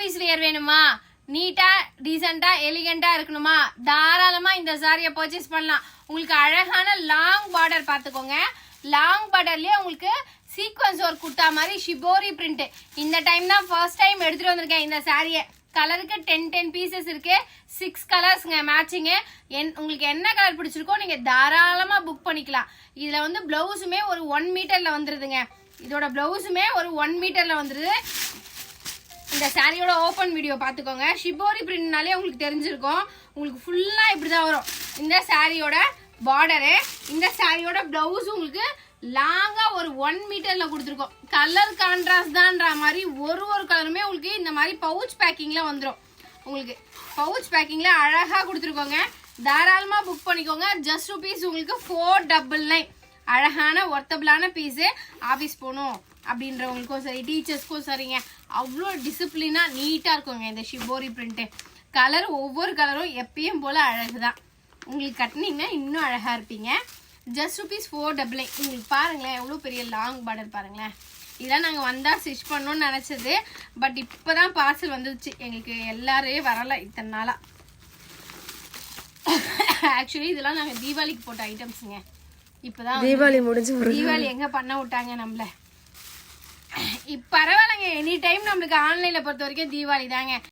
Office wear வேணுமா, நீட்டா டீசெண்டா எலிகண்டா இருக்கணுமா, தாராளமா இந்த சாரியை பர்ச்சேஸ் பண்ணலாம். உங்களுக்கு அழகான லாங் பார்டர் பாத்துக்கோங்க. லாங் பார்டர்லயே உங்களுக்கு சீக்வன்ஸ் ஒர்க் குட்டா மாதிரி ஷிபோரி பிரிண்ட். இந்த டைம் தான் ஃபர்ஸ்ட் டைம் எடுத்துட்டு வந்திருக்கேன் இந்த சாரியை. கலருக்கு 10 பீசஸ் இருக்கு. 6 கலர்ஸ்ங்க மேட்சிங்கு. உங்களுக்கு என்ன கலர் பிடிச்சிருக்கோ நீங்க தாராளமா புக் பண்ணிக்கலாம். இதுல வந்து பிளவுஸுமே ஒரு 1 மீட்டர்ல வந்துருதுங்க. இதோட பிளவுஸுமே ஒரு 1 மீட்டர்ல வந்துருது. இந்த சாரியோட ஓபன் வீடியோ பாத்துக்கோங்க. ஷிபோரி பிரிண்ட்னாலே உங்களுக்கு தெரிஞ்சிருக்கும். உங்களுக்கு ஃபுல்லா இப்படிதான் வரும் இந்த சாரியோட பார்டரு. இந்த சாரியோட பிளவுஸ் உங்களுக்கு லாங்கா ஒரு 1 மீட்டர்ல கொடுத்துருக்கோம். கலர் கான்ட்ராஸ்ட் தான்ற மாதிரி ஒரு கலருமே உங்களுக்கு இந்த மாதிரி பவுச் பேக்கிங்ல வந்துடும். உங்களுக்கு பவுச் பேக்கிங்ல அழகா கொடுத்துருக்கோங்க. தாராளமா புக் பண்ணிக்கோங்க. ஜஸ்ட் ருபீஸ் உங்களுக்கு 499. அழகான ஒர்த்தபிளான பீஸு. ஆஃபீஸ் போகணும் அப்படின்றவங்களுக்கும் சரி, டீச்சர்ஸ்க்கும் சரிங்க. அவ்வளோ டிசிப்ளினா நீட்டா இருக்குங்க இந்த ஷிபோரி பிரிண்ட். கலர் ஒவ்வொரு கலரும் எப்பயும் போல அழகுதான். உங்களுக்கு கட்டினீங்கன்னா இன்னும் அழகா இருப்பீங்க. Just rupees 499. உங்களுக்கு பாருங்களேன் எவ்வளோ பெரிய லாங் பார்டர் பாருங்களேன். இதெல்லாம் நாங்கள் வந்தா ஸ்டிச் பண்ணோம்னு நினைச்சது. பட் இப்போதான் பார்சல் வந்துருச்சு. எங்களுக்கு எல்லாரே வரல இத்தனை நாளா. ஆக்சுவலி இதெல்லாம் நாங்கள் தீபாவளிக்கு போட்ட ஐட்டம்ஸுங்க. இப்பதான் தீபாவளி முடிஞ்சு தீபாவளி எங்க பண்ண விட்டாங்க நம்மள. பரவாயில்லைங்க, எனி டைம் நம்மளுக்கு ஆன்லைன்ல பொறுத்த வரைக்கும் தீபாவளி தாங்க.